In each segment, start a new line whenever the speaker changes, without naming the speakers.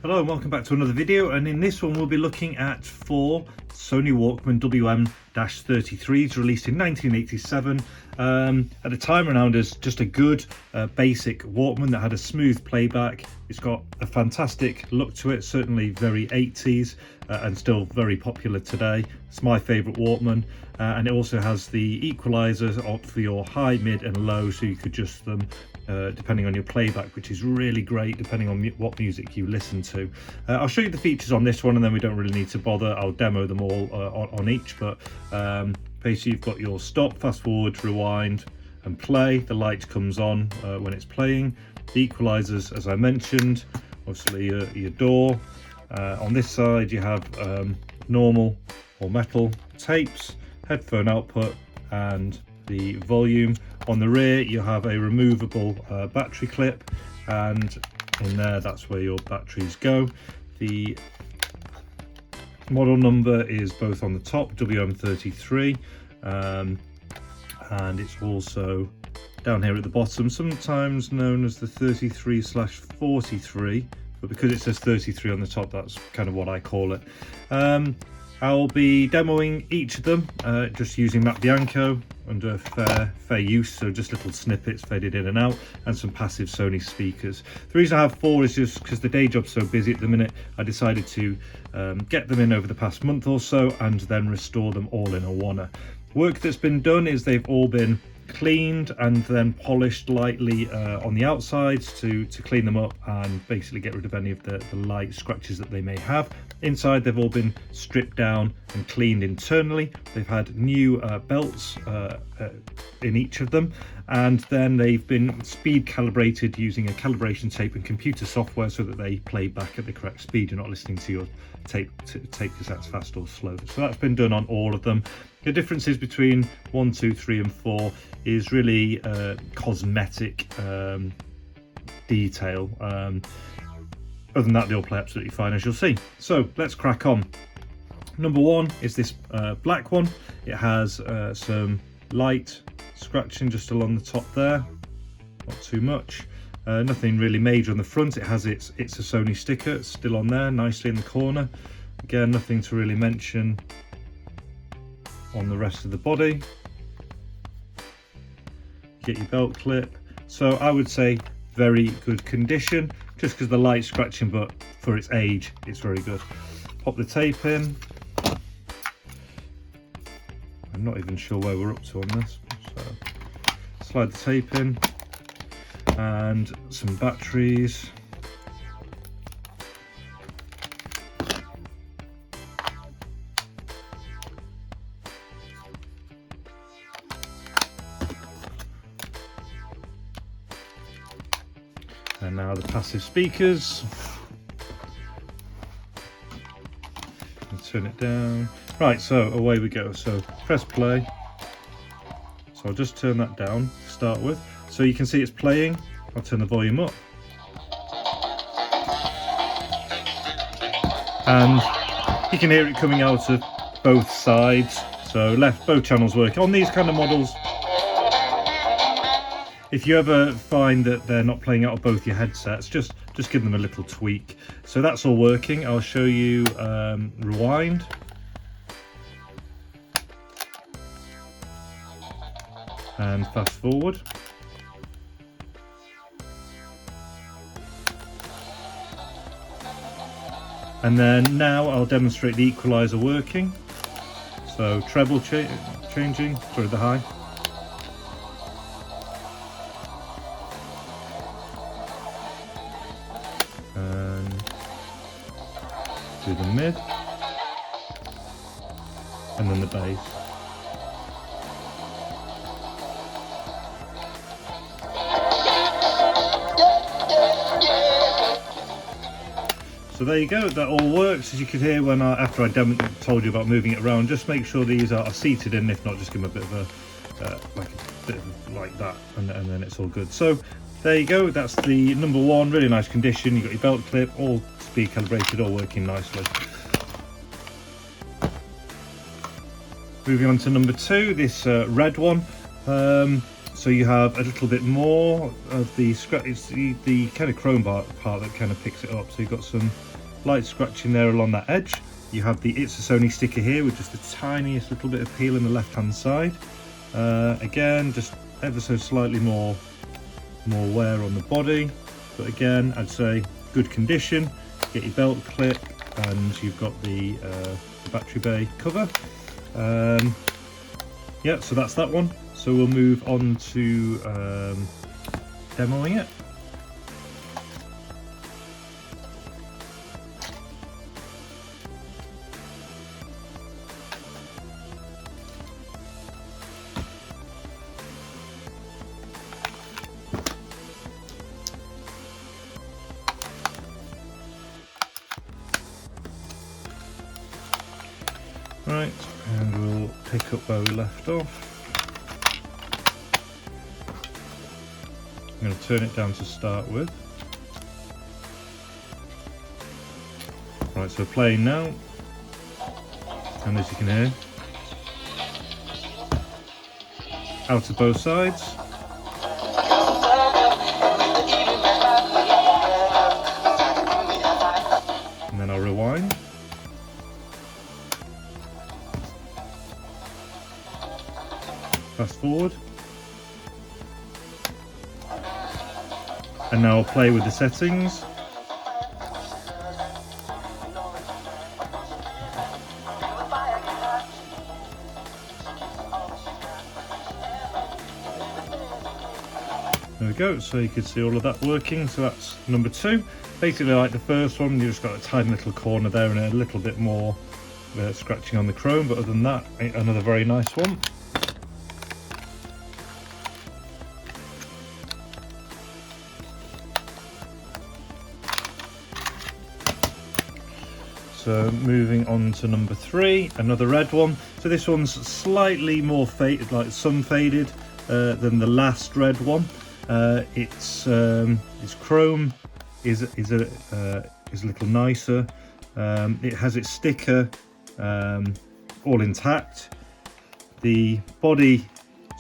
Hello and welcome back to another video, and in this one we'll be looking at 4 Sony Walkman WM-33s released in 1987. At the time around as just a good basic Walkman that had a smooth playback. It's got a fantastic look to it, certainly very 80s and still very popular today. It's my favourite Walkman, and it also has the equalizers for your high, mid and low, so you could adjust them depending on your playback, which is really great depending on what music you listen to. I'll show you the features on this one and then we don't really need to bother. I'll demo them all on each, but basically you've got your stop, fast forward, rewind and play. The light comes on when it's playing. The equalizers, as I mentioned, obviously your door. On this side you have normal or metal tapes, headphone output and the volume. On the rear you have a removable battery clip, and in there that's where your batteries go. The model number is both on the top, WM-33, and it's also down here at the bottom, sometimes known as the 33/43, but because it says 33 on the top, that's kind of what I call it. I'll be demoing each of them just using Mac Bianco under fair use, so just little snippets faded in and out, and some passive Sony speakers. The reason I have 4 is just because the day job's so busy at the minute. I decided to get them in over the past month or so and then restore them all in a oneer. Work that's been done is they've all been cleaned and then polished lightly on the outsides to clean them up and basically get rid of any of the light scratches that they may have. Inside they've all been stripped down and cleaned internally. They've had new belts in each of them, and then they've been speed calibrated using a calibration tape and computer software so that they play back at the correct speed. You're not listening to your tape cassettes fast or slow. So that's been done on all of them. The differences between 1, 2, 3 and 4 is really cosmetic detail. Other than that, they all play absolutely fine, as you'll see. So let's crack on. Number 1 is this black one. It has some light scratching just along the top there, not too much. Nothing really major on the front. It has it's a Sony sticker. It's still on there nicely in the corner. Again, nothing to really mention on the rest of the body. Get your belt clip. So I would say very good condition, just because the light scratching, but for its age it's very good. Pop the tape in. I'm not even sure where we're up to on this, so slide the tape in and some batteries. And now the passive speakers. And turn it down. Right, so away we go. So press play. So I'll just turn that down to start with. So you can see it's playing. I'll turn the volume up. And you can hear it coming out of both sides. So both channels work. On these kind of models, if you ever find that they're not playing out of both your headsets, just give them a little tweak. So that's all working. I'll show you rewind. And fast forward. And then now I'll demonstrate the equalizer working. So treble changing, sorry, the high. And do the mid, and then the bass. So there you go, that all works. As you could hear when after I told you about moving it around, just make sure these are seated in. If not, just give them a bit of like that, and then it's all good. So there you go, that's the number 1, really nice condition. You've got your belt clip, all speed calibrated, all working nicely. Moving on to number 2, this red one. so you have a little bit more of the scratch. It's the kind of chrome part that kind of picks it up. So you've got some light scratching there along that edge. You have the It's a Sony sticker here with just the tiniest little bit of peel in the left hand side. Again, just ever so slightly more wear on the body, but again, I'd say good condition. Get your belt clip, and you've got the battery bay cover. Yeah, so that's that one. So we'll move on to demoing it. Right, and we'll pick up where we left off. I'm going to turn it down to start with. Right, so playing now, and as you can hear, out of both sides. And then I'll rewind. Fast forward. And now I'll play with the settings. There we go, so you can see all of that working. So that's number 2. Basically like the first one, you've just got a tiny little corner there and a little bit more scratching on the chrome, but other than that, another very nice one. So moving on to number 3, another red one. So this one's slightly more faded, like sun faded, than the last red one. Its chrome is a little nicer. It has its sticker all intact. The body.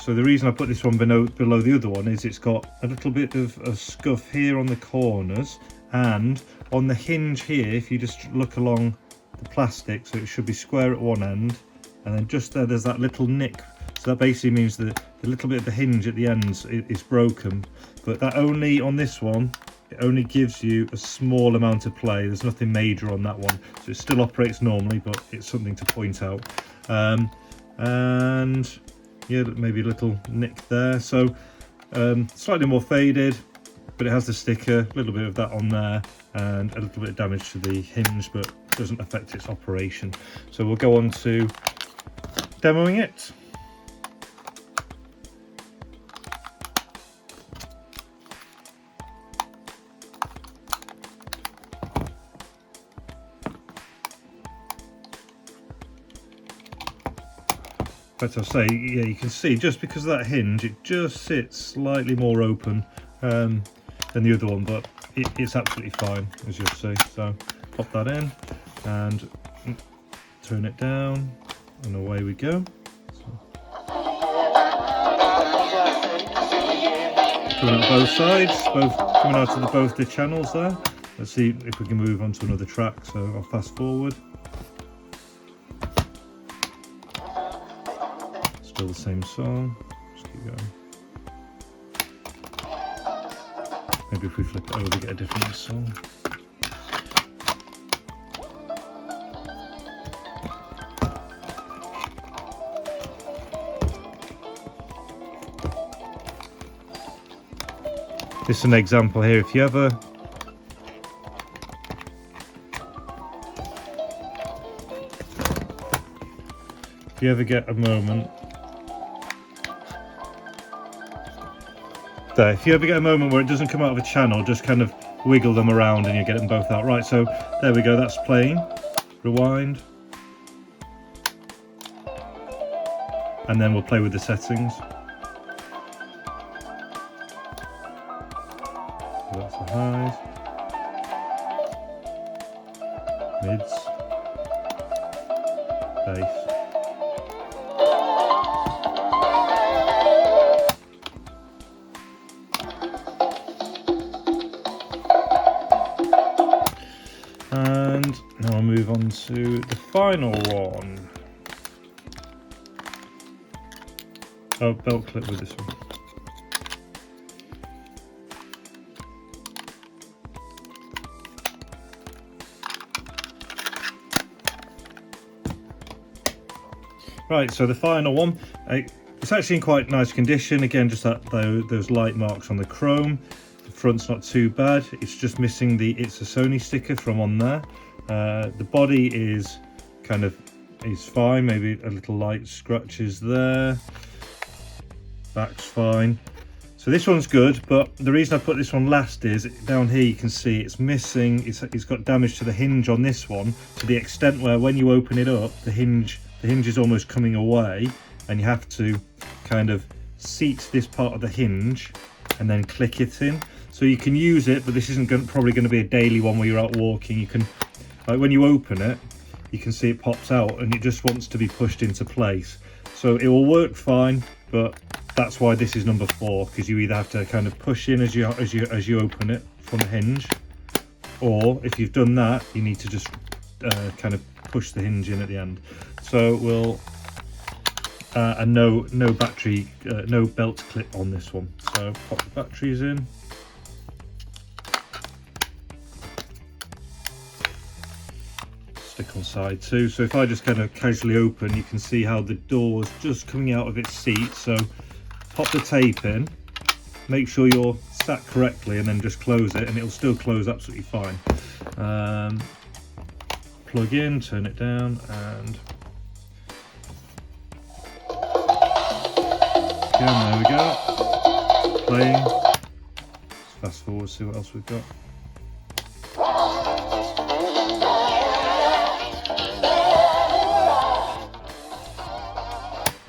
So the reason I put this one below the other one is it's got a little bit of a scuff here on the corners. And on the hinge here, if you just look along the plastic, so it should be square at one end, and then just there's that little nick. So that basically means that the little bit of the hinge at the ends is broken. But that only on this one, it only gives you a small amount of play. There's nothing major on that one. So it still operates normally, but it's something to point out. And yeah, maybe a little nick there. So slightly more faded, but it has the sticker, a little bit of that on there, and a little bit of damage to the hinge, but doesn't affect its operation. So we'll go on to demoing it. But I'll say, yeah, you can see just because of that hinge, it just sits slightly more open than the other one, but it's absolutely fine, as you'll see. So pop that in and turn it down, and away we go. Coming out both sides, coming out of both the channels there. Let's see if we can move on to another track. So I'll fast forward. Still the same song. Just keep going. Maybe if we flip it over, get a different song. This is an example here. If you ever get a moment, there, if you ever get a moment where it doesn't come out of a channel, just kind of wiggle them around and you get them both out. Right, so there we go, that's playing. Rewind. And then we'll play with the settings. So that's the highs, mids, bass. And now I'll move on to the final one. Oh, belt clip with this one. Right, so the final one, it's actually in quite nice condition. Again, just that those light marks on the chrome. The front's not too bad. It's just missing the "It's a Sony" sticker from on there. The body is fine. Maybe a little light scratches there. Back's fine. So this one's good, but the reason I put this one last is down here you can see it's missing. It's got damage to the hinge on this one to the extent where when you open it up, the hinge is almost coming away, and you have to kind of seat this part of the hinge and then click it in. So you can use it, but this isn't probably going to be a daily one where you're out walking. You can, like when you open it, you can see it pops out and it just wants to be pushed into place. So it will work fine, but that's why this is number 4, because you either have to kind of push in as you open it from the hinge, or if you've done that, you need to just kind of push the hinge in at the end. So we'll and no battery, no belt clip on this one. So pop the batteries in. Stick on side 2. So if I just kind of casually open, you can see how the door's just coming out of its seat. So pop the tape in, make sure you're sat correctly, and then just close it, and it'll still close absolutely fine. Plug in, turn it down, and there we go. Playing. Let's fast forward, see what else we've got.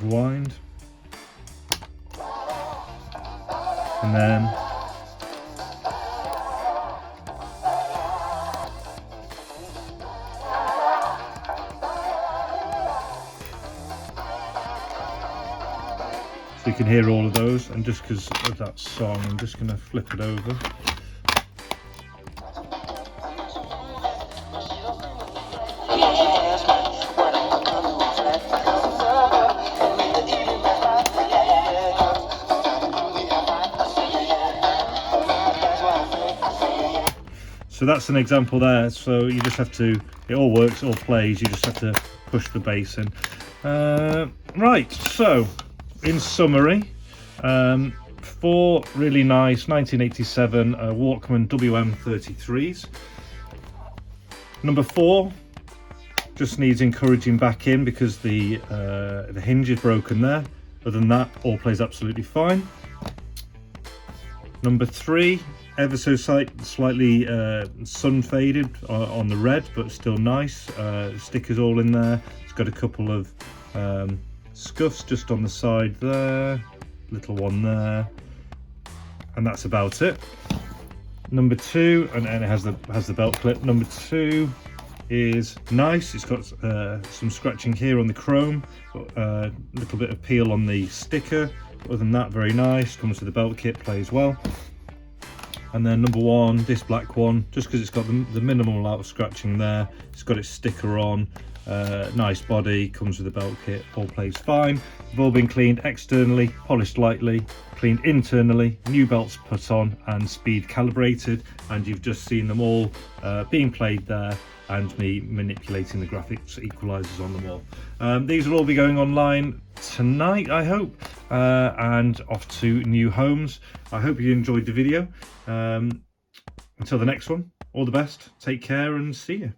Rewind, and then so you can hear all of those, and just because of that song, I'm just going to flip it over. So that's an example there. So you just have to, it all works, it all plays, you just have to push the bass in. Right, so in summary, 4 really nice 1987 Walkman WM-33s. Number 4 just needs encouraging back in because the hinge is broken there. Other than that, all plays absolutely fine. Number 3, ever so slightly sun faded on the red, but still nice. Stickers all in there. It's got a couple of scuffs just on the side there, little one there, and that's about it. Number 2, and it has the belt clip. Number 2 is nice. It's got some scratching here on the chrome, a little bit of peel on the sticker. Other than that, very nice. Comes with the belt kit, plays well. And then number 1, this black one, just because it's got the minimal amount of scratching there. It's got its sticker on, nice body, comes with the belt kit, all plays fine. They've all been cleaned externally, polished lightly, cleaned internally, new belts put on and speed calibrated, and you've just seen them all being played there, and me manipulating the graphics equalizers on them all. These will all be going online tonight, I hope, and off to new homes. I hope you enjoyed the video. Until the next one, all the best, take care and see you.